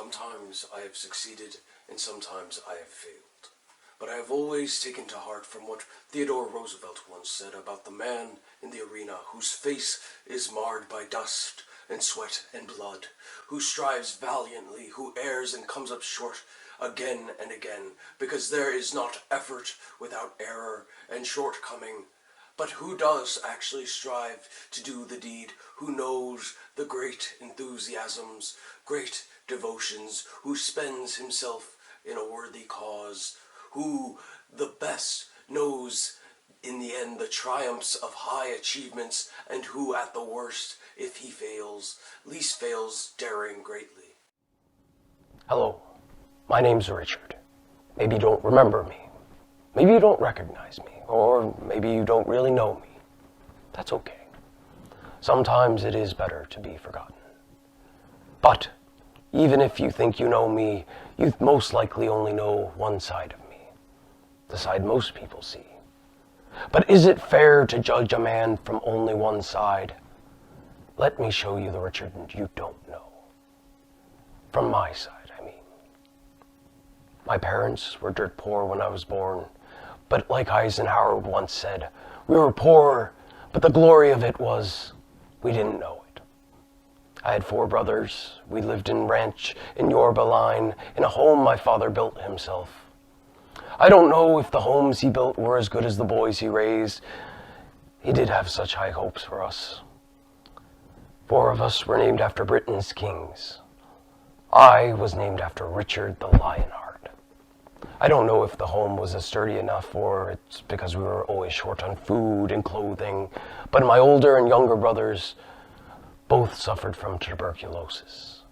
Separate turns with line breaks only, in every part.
Sometimes I have succeeded, and sometimes I have failed. But I have always taken to heart from what Theodore Roosevelt once said about the man in the arena whose face is marred by dust and sweat and blood, who strives valiantly, who errs and comes up short again and again, because there is not effort without error and shortcoming. But who does actually strive to do the deed, who knows the great enthusiasms, great devotions, who spends himself in a worthy cause, who the best knows in the end the triumphs of high achievements, and who at the worst, if he fails, least fails daring greatly.
Hello, my name's Richard. Maybe you don't remember me. Maybe you don't recognize me, or maybe you don't really know me. That's okay. Sometimes it is better to be forgotten. But even if you think you know me, you most likely only know one side of me, the side most people see. But is it fair to judge a man from only one side? Let me show you the Richard you don't know. From my side, I mean. My parents were dirt poor when I was born, but like Eisenhower once said, we were poor, but the glory of it was we didn't know it. I had 4 brothers. We lived in ranch in Yorba Line, in a home my father built himself. I don't know if the homes he built were as good as the boys he raised. He did have such high hopes for us. 4 of us were named after Britain's kings. I was named after Richard the Lionheart. I don't know if the home was sturdy enough, or it's because we were always short on food and clothing, but my older and younger brothers both suffered from tuberculosis.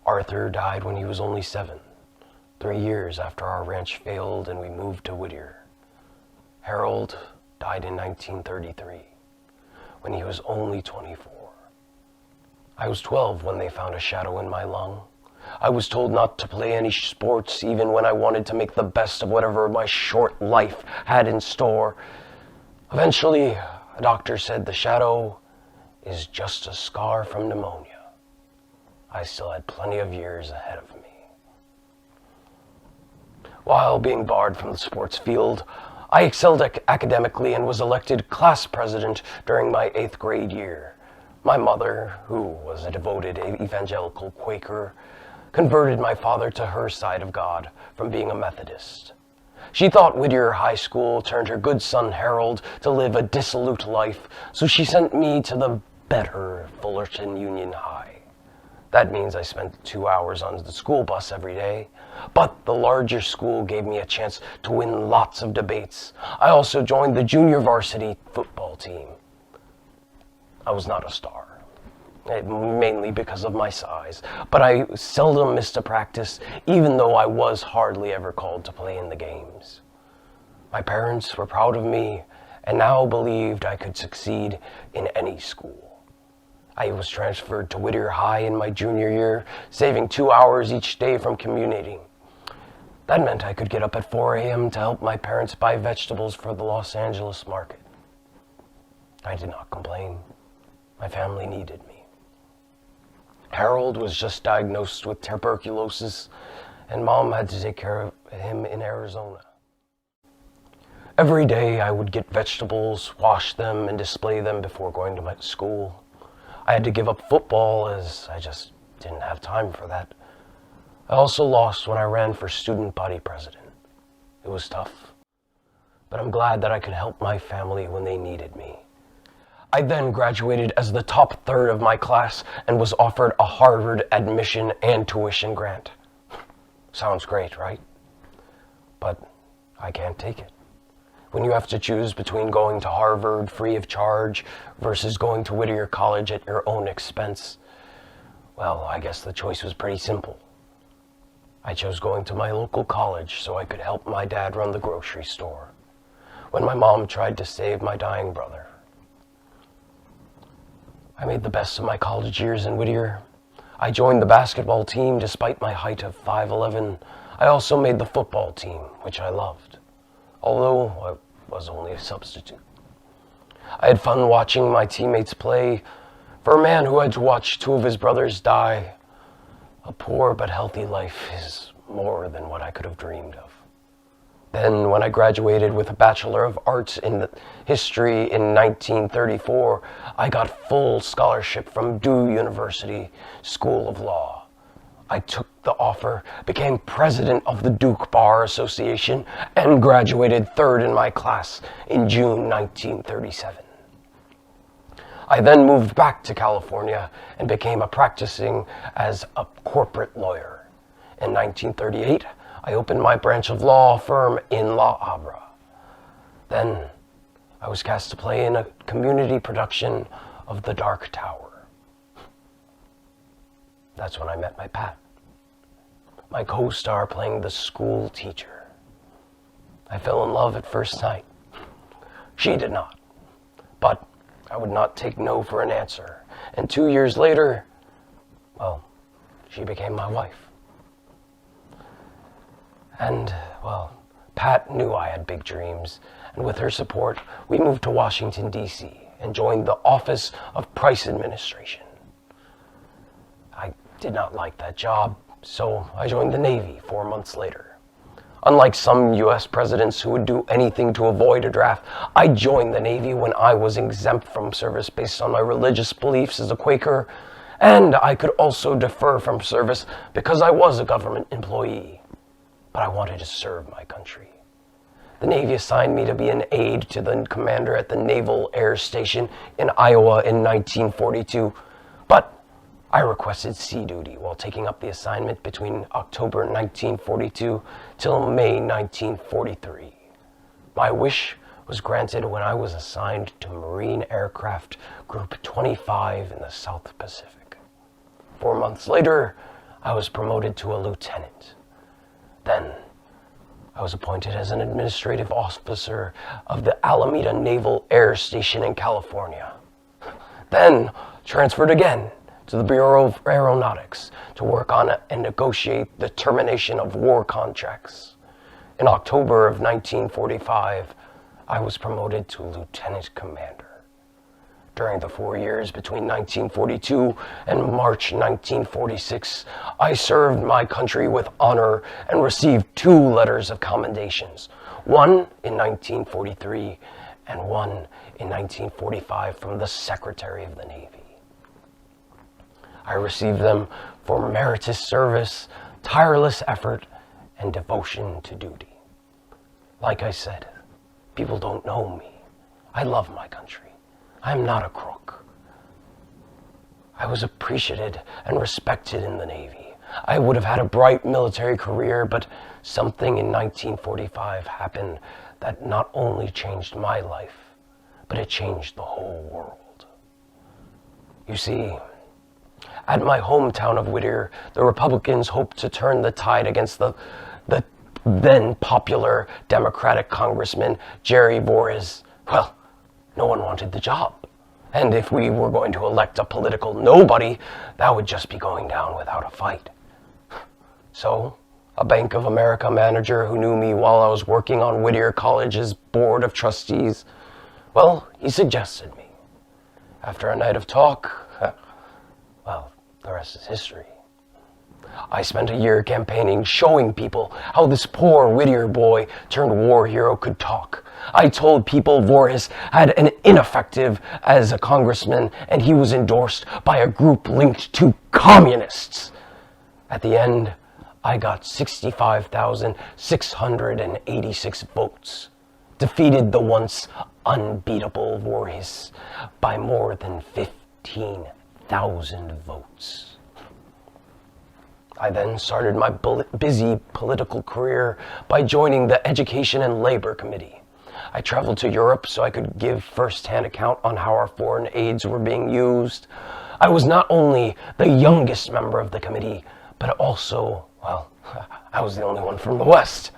Arthur died when he was only 7, 3 years after our ranch failed and we moved to Whittier. Harold died in 1933, when he was only 24. I was 12 when they found a shadow in my lung. I was told not to play any sports, even when I wanted to make the best of whatever my short life had in store. Eventually, a doctor said the shadow is just a scar from pneumonia. I still had plenty of years ahead of me. While being barred from the sports field, I excelled academically and was elected class president during my 8th grade year. My mother, who was a devoted evangelical Quaker, converted my father to her side of God from being a Methodist. She thought Whittier High School turned her good son Harold to live a dissolute life, so she sent me to the better Fullerton Union High. That means I spent 2 hours on the school bus every day, but the larger school gave me a chance to win lots of debates. I also joined the junior varsity football team. I was not a star, mainly because of my size, but I seldom missed a practice, even though I was hardly ever called to play in the games. My parents were proud of me and now believed I could succeed in any school. I was transferred to Whittier High in my junior year, saving 2 hours each day from commuting. That meant I could get up at 4 a.m. to help my parents buy vegetables for the Los Angeles market. I did not complain. My family needed me. Harold was just diagnosed with tuberculosis, and Mom had to take care of him in Arizona. Every day I would get vegetables, wash them, and display them before going to my school. I had to give up football as I just didn't have time for that. I also lost when I ran for student body president. It was tough, but I'm glad that I could help my family when they needed me. I then graduated as the top 3rd of my class and was offered a Harvard admission and tuition grant. Sounds great, right? But I can't take it. When you have to choose between going to Harvard free of charge versus going to Whittier College at your own expense, well, I guess the choice was pretty simple. I chose going to my local college so I could help my dad run the grocery store when my mom tried to save my dying brother. I made the best of my college years in Whittier. I joined the basketball team despite my height of 5'11". I also made the football team, which I loved, although I was only a substitute. I had fun watching my teammates play. For a man who had to watch 2 of his brothers die, A poor but healthy life is more than what I could have dreamed of. Then, when I graduated with a Bachelor of Arts in History in 1934, I got full scholarship from Due University School of Law. I took the offer, became president of the Duke Bar Association, and graduated third in my class in June 1937. I then moved back to California and became practicing as a corporate lawyer. In 1938, I opened my branch of law firm in La Habra. Then I was cast to play in a community production of The Dark Tower. That's when I met my Pat, my co-star playing the school teacher. I fell in love at first sight. She did not, but I would not take no for an answer. And 2 years later, well, she became my wife. And, well, Pat knew I had big dreams, and with her support, we moved to Washington, D.C. and joined the Office of Price Administration. I did not like that job, so I joined the Navy 4 months later. Unlike some U.S. presidents who would do anything to avoid a draft, I joined the Navy when I was exempt from service based on my religious beliefs as a Quaker, and I could also defer from service because I was a government employee. But I wanted to serve my country. The Navy assigned me to be an aide to the commander at the Naval Air Station in Iowa in 1942, but I requested sea duty while taking up the assignment between October 1942 till May 1943. My wish was granted when I was assigned to Marine Aircraft Group 25 in the South Pacific. 4 months later, I was promoted to a lieutenant. Then, I was appointed as an administrative officer of the Alameda Naval Air Station in California. Then, transferred again to the Bureau of Aeronautics to work on and negotiate the termination of war contracts. In October of 1945, I was promoted to lieutenant commander. During the 4 years between 1942 and March 1946, I served my country with honor and received 2 letters of commendations, one in 1943 and one in 1945 from the Secretary of the Navy. I received them for meritorious service, tireless effort, and devotion to duty. Like I said, people don't know me. I love my country. I'm not a crook. I was appreciated and respected in the Navy. I would have had a bright military career, but something in 1945 happened that not only changed my life, but it changed the whole world. You see, at my hometown of Whittier, the Republicans hoped to turn the tide against the then popular Democratic Congressman Jerry Voorhis. Well, no one wanted the job. And if we were going to elect a political nobody, that would just be going down without a fight. So, a Bank of America manager who knew me while I was working on Whittier College's Board of Trustees, well, he suggested me. After a night of talk, well, the rest is history. I spent a year campaigning, showing people how this poor Whittier boy turned war hero could talk. I told people Voorhis had an ineffective as a congressman, and he was endorsed by a group linked to communists. At the end, I got 65,686 votes, defeated the once unbeatable Voorhis by more than 15,000 votes. I then started my busy political career by joining the Education and Labor Committee. I traveled to Europe so I could give first-hand account on how our foreign aids were being used. I was not only the youngest member of the committee, but also, well, I was the only one from the West.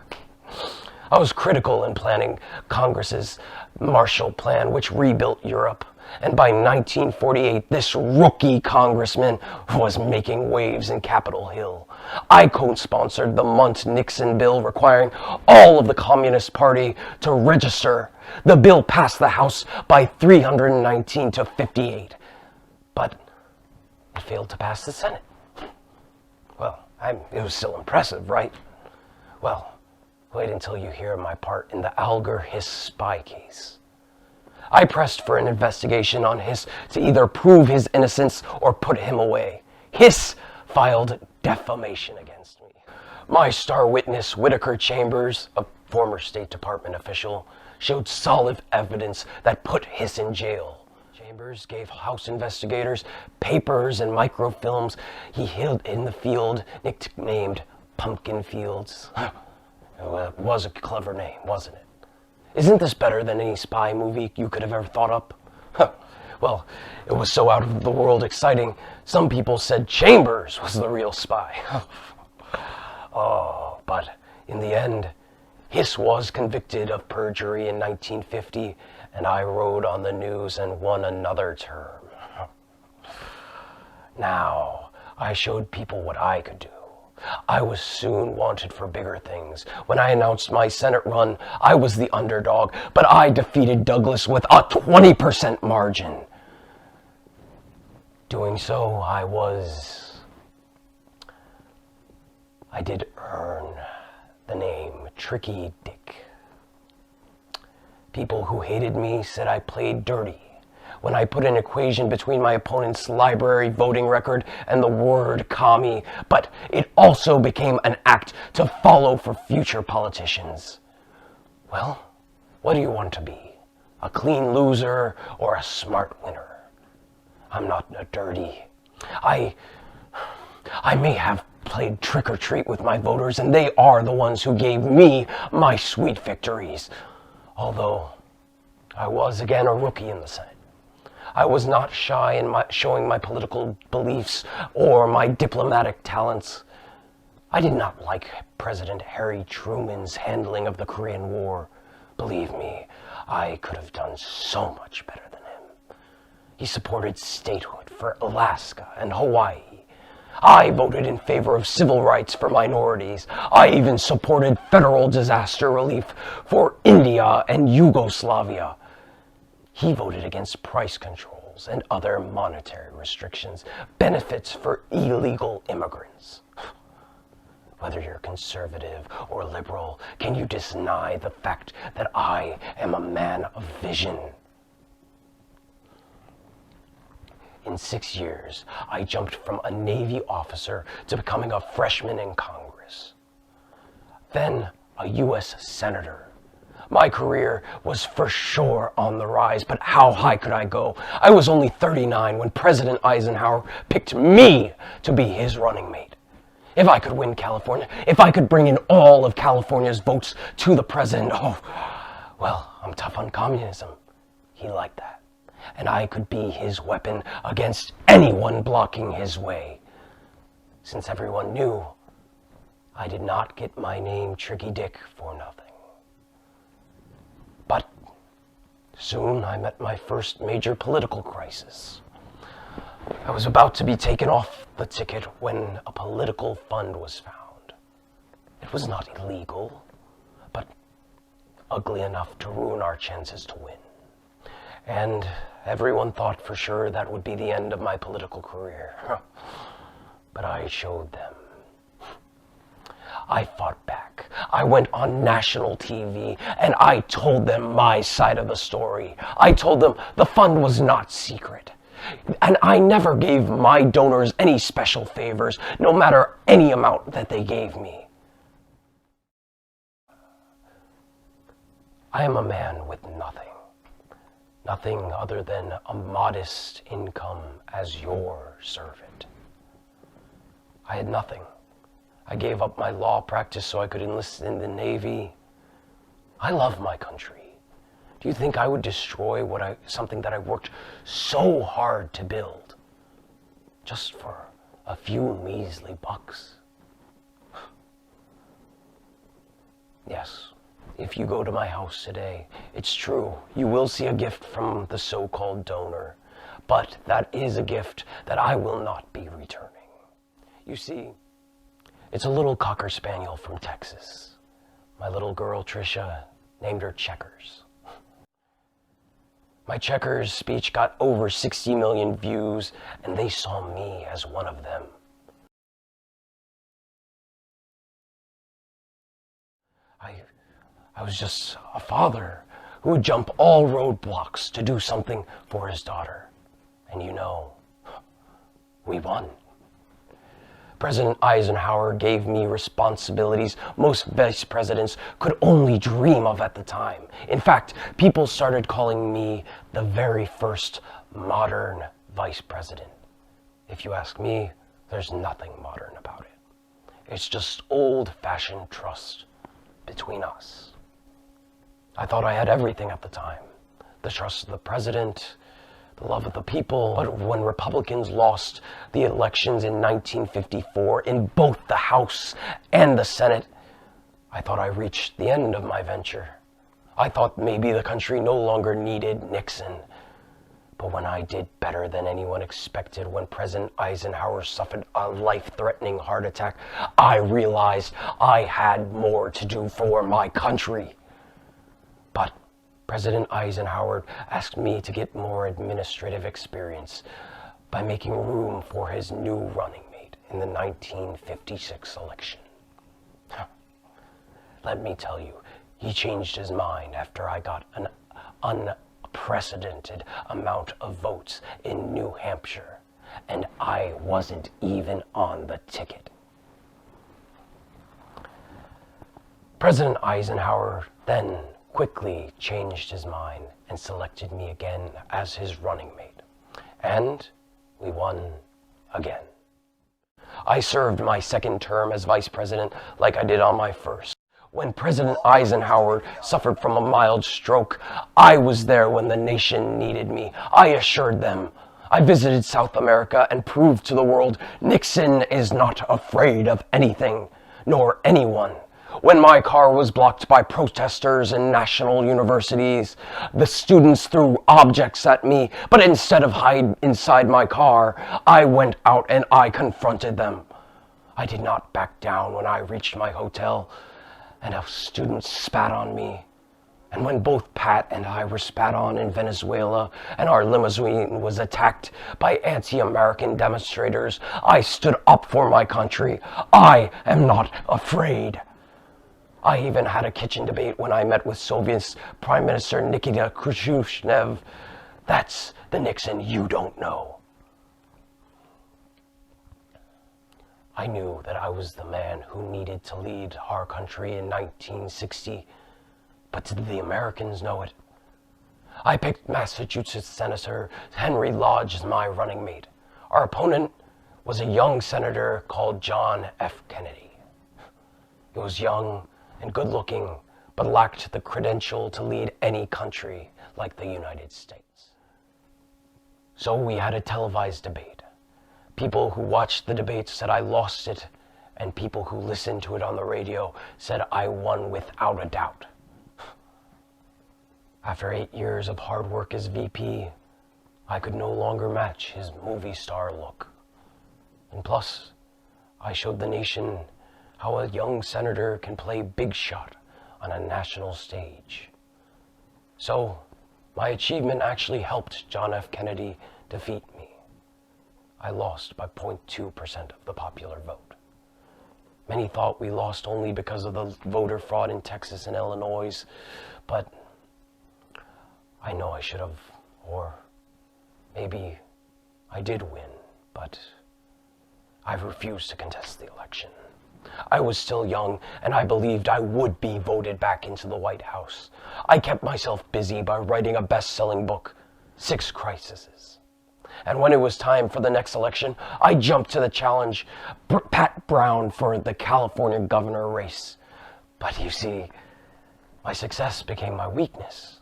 I was critical in planning Congress's Marshall Plan, which rebuilt Europe. And by 1948, this rookie congressman was making waves in Capitol Hill. I co-sponsored the Nixon bill requiring all of the Communist Party to register. The bill passed the House by 319 to 58, but it failed to pass the Senate. Well, It was still impressive, right? Well, wait until you hear my part in the Alger Hiss spy case. I pressed for an investigation on Hiss to either prove his innocence or put him away. Hiss filed defamation against me. My star witness, Whitaker Chambers, a former State Department official, showed solid evidence that put Hiss in jail. Chambers gave House investigators papers and microfilms he hid in the field nicknamed Pumpkin Fields. Well, it was a clever name, wasn't it? Isn't this better than any spy movie you could have ever thought up? Well, it was so out of the world exciting, some people said Chambers was the real spy. Oh, but in the end, Hiss was convicted of perjury in 1950, and I rode on the news and won another term. Now, I showed people what I could do. I was soon wanted for bigger things. When I announced my Senate run, I was the underdog, but I defeated Douglas with a 20% margin. Doing so, I did earn the name Tricky Dick. People who hated me said I played dirty when I put an equation between my opponent's library voting record and the word commie, but it also became an act to follow for future politicians. Well, what do you want to be? A clean loser or a smart winner? I'm not a dirty. I may have played trick or treat with my voters, and they are the ones who gave me my sweet victories. Although I was again a rookie in the Senate. I was not shy in showing my political beliefs or my diplomatic talents. I did not like President Harry Truman's handling of the Korean War. Believe me, I could have done so much better than him. He supported statehood for Alaska and Hawaii. I voted in favor of civil rights for minorities. I even supported federal disaster relief for India and Yugoslavia. He voted against price controls and other monetary restrictions, benefits for illegal immigrants. Whether you're conservative or liberal, can you deny the fact that I am a man of vision? In 6 years, I jumped from a Navy officer to becoming a freshman in Congress. Then a U.S. Senator. My career was for sure on the rise, but how high could I go? I was only 39 when President Eisenhower picked me to be his running mate. If I could win California, if I could bring in all of California's votes to the president, well, I'm tough on communism. He liked that. And I could be his weapon against anyone blocking his way. Since everyone knew, I did not get my name Tricky Dick for nothing. But soon I met my first major political crisis. I was about to be taken off the ticket when a political fund was found. It was not illegal, but ugly enough to ruin our chances to win. And everyone thought for sure that would be the end of my political career. But I showed them. I fought back. I went on national TV and I told them my side of the story. I told them the fund was not secret. And I never gave my donors any special favors, no matter any amount that they gave me. I am a man with nothing. Nothing other than a modest income as your servant. I had nothing. I gave up my law practice so I could enlist in the Navy. I love my country. Do you think I would destroy something that I worked so hard to build just for a few measly bucks? Yes, if you go to my house today, it's true, you will see a gift from the so-called donor, but that is a gift that I will not be returning. You see, it's a little Cocker Spaniel from Texas. My little girl, Trisha, named her Checkers. My Checkers speech got over 60 million views, and they saw me as one of them. I, I was just a father who would jump all roadblocks to do something for his daughter. And we won. President Eisenhower gave me responsibilities most vice presidents could only dream of at the time. In fact, people started calling me the very first modern vice president. If you ask me, there's nothing modern about it. It's just old-fashioned trust between us. I thought I had everything at the time. The trust of the president, the love of the people. But when Republicans lost the elections in 1954 in both the House and the Senate, I thought I reached the end of my venture. I thought maybe the country no longer needed Nixon. But when I did better than anyone expected, when President Eisenhower suffered a life-threatening heart attack, I realized I had more to do for my country. But President Eisenhower asked me to get more administrative experience by making room for his new running mate in the 1956 election. Let me tell you, he changed his mind after I got an unprecedented amount of votes in New Hampshire, and I wasn't even on the ticket. President Eisenhower then quickly changed his mind and selected me again as his running mate. And we won again. I served my second term as vice president like I did on my first. When President Eisenhower suffered from a mild stroke, I was there when the nation needed me. I assured them. I visited South America and proved to the world Nixon is not afraid of anything, nor anyone. When my car was blocked by protesters in national universities, the students threw objects at me, but instead of hide inside my car, I went out and I confronted them. I did not back down when I reached my hotel, and a student spat on me. And when both Pat and I were spat on in Venezuela and our limousine was attacked by anti-American demonstrators, I stood up for my country. I am not afraid. I even had a kitchen debate when I met with Soviet Prime Minister Nikita Khrushchev. That's the Nixon you don't know. I knew that I was the man who needed to lead our country in 1960, but did the Americans know it? I picked Massachusetts Senator Henry Lodge as my running mate. Our opponent was a young senator called John F. Kennedy. He was young and good-looking, but lacked the credential to lead any country like the United States. So we had a televised debate. People who watched the debate said I lost it, and people who listened to it on the radio said I won without a doubt. After 8 years of hard work as VP, I could no longer match his movie star look. And plus, I showed the nation how a young senator can play big shot on a national stage. So, my achievement actually helped John F. Kennedy defeat me. I lost by 0.2% of the popular vote. Many thought we lost only because of the voter fraud in Texas and Illinois, but I know I should have, or maybe I did win, but I refused to contest the election. I was still young, and I believed I would be voted back into the White House. I kept myself busy by writing a best-selling book, 6 Crises. And when it was time for the next election, I jumped to the challenge, Pat Brown for the California governor race. But you see, my success became my weakness.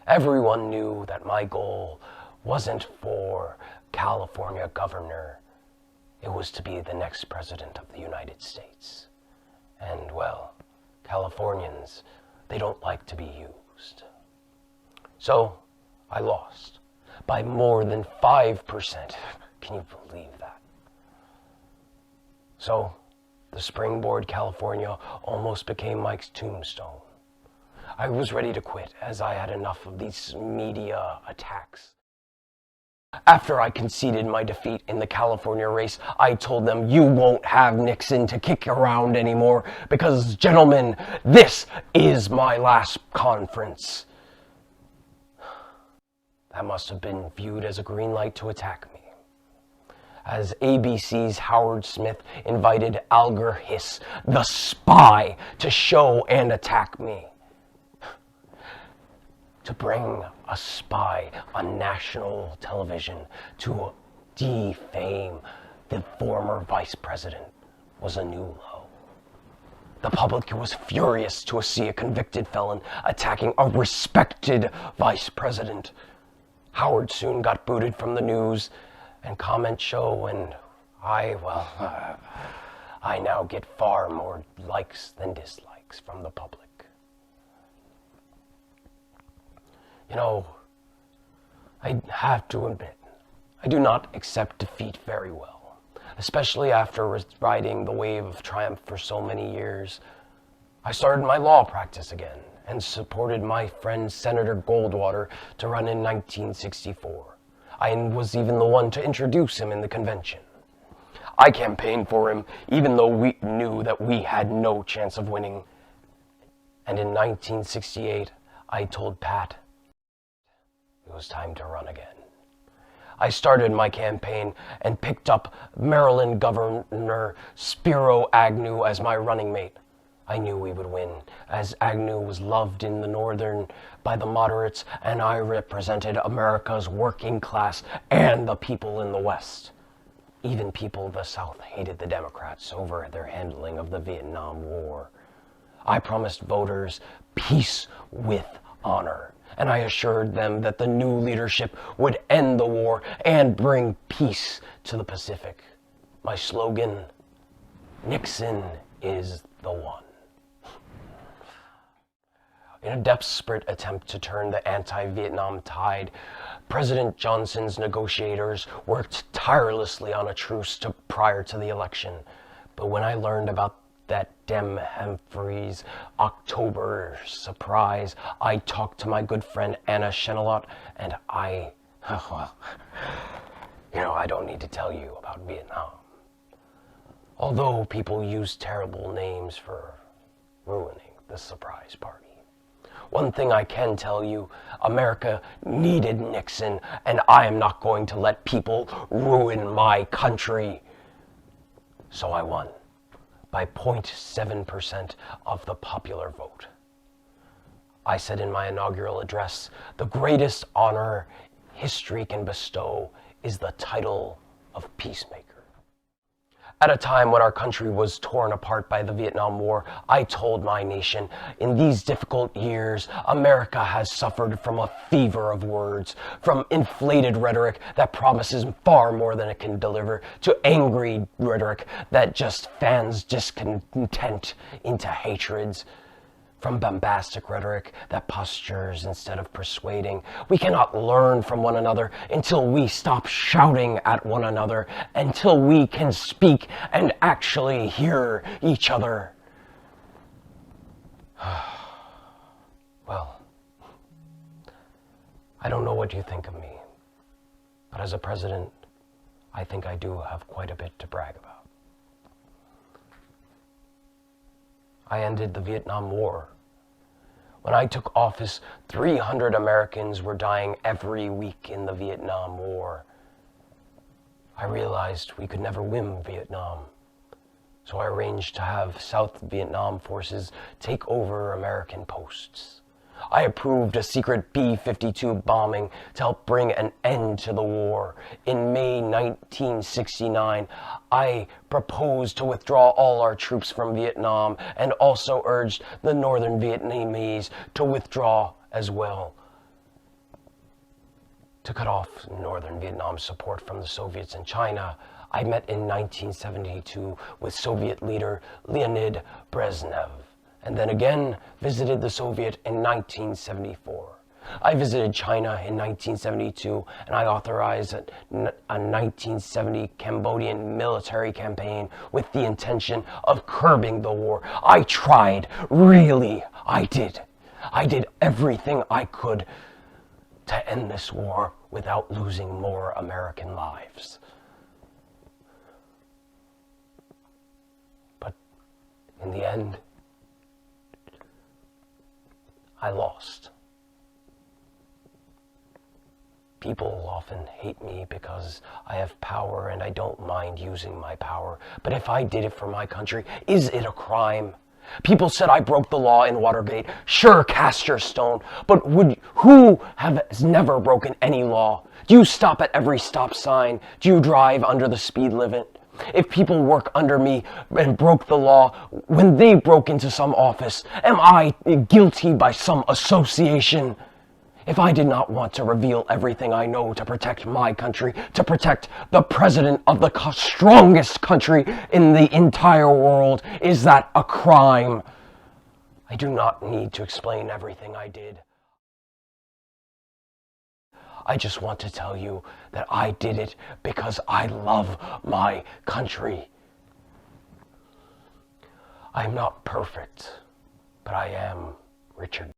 Everyone knew that my goal wasn't for California governor. It was to be the next president of the United States. And, well, Californians, they don't like to be used. So, I lost by more than 5%. Can you believe that? So, the Springboard California almost became Mike's tombstone. I was ready to quit as I had enough of these media attacks. After I conceded my defeat in the California race, I told them, you won't have Nixon to kick around anymore because, gentlemen, this is my last conference. That must have been viewed as a green light to attack me, as ABC's Howard Smith invited Alger Hiss, the spy, to show and attack me. To bring a spy on national television to defame the former vice president was a new low. The public was furious to see a convicted felon attacking a respected vice president. Howard soon got booted from the news and comment show, and I now get far more likes than dislikes from the public. You know, I have to admit, I do not accept defeat very well, especially after riding the wave of triumph for so many years. I started my law practice again and supported my friend Senator Goldwater to run in 1964. I was even the one to introduce him in the convention. I campaigned for him even though we knew that we had no chance of winning. And in 1968, I told Pat it was time to run again. I started my campaign and picked up Maryland Governor Spiro Agnew as my running mate. I knew we would win, as Agnew was loved in the northern by the moderates, and I represented America's working class and the people in the West. Even people of the South hated the Democrats over their handling of the Vietnam War. I promised voters peace with honor, and I assured them that the new leadership would end the war and bring peace to the Pacific. My slogan, Nixon is the one. In a desperate attempt to turn the anti-Vietnam tide, President Johnson's negotiators worked tirelessly on a truce prior to the election. But when I learned about that Dem Humphreys October surprise, I talked to my good friend Anna Chenelot, and I don't need to tell you about Vietnam. Although people use terrible names for ruining the surprise party. One thing I can tell you, America needed Nixon, and I am not going to let people ruin my country. So I won by 0.7% of the popular vote. I said in my inaugural address, the greatest honor history can bestow is the title of peacemaker. At a time when our country was torn apart by the Vietnam War, I told my nation, in these difficult years, America has suffered from a fever of words, from inflated rhetoric that promises far more than it can deliver, to angry rhetoric that just fans discontent into hatreds. From bombastic rhetoric that postures instead of persuading. We cannot learn from one another until we stop shouting at one another, until we can speak and actually hear each other. Well, I don't know what you think of me, but as a president, I think I do have quite a bit to brag about. I ended the Vietnam War. When I took office, 300 Americans were dying every week in the Vietnam War. I realized we could never win Vietnam, so I arranged to have South Vietnam forces take over American posts. I approved a secret B-52 bombing to help bring an end to the war. In May 1969, I proposed to withdraw all our troops from Vietnam and also urged the northern Vietnamese to withdraw as well. To cut off northern Vietnam's support from the Soviets and China, I met in 1972 with Soviet leader Leonid Brezhnev, and then again visited the Soviet in 1974. I visited China in 1972, and I authorized a 1970 Cambodian military campaign with the intention of curbing the war. I tried, really, I did. I did everything I could to end this war without losing more American lives. But in the end, I lost. People often hate me because I have power and I don't mind using my power. But if I did it for my country, is it a crime? People said I broke the law in Watergate. Sure, cast your stone. But who has never broken any law? Do you stop at every stop sign? Do you drive under the speed limit? If people work under me and broke the law when they broke into some office, am I guilty by some association? If I did not want to reveal everything I know to protect my country, to protect the president of the strongest country in the entire world, is that a crime? I do not need to explain everything I did. I just want to tell you that I did it because I love my country. I am not perfect, but I am Richard.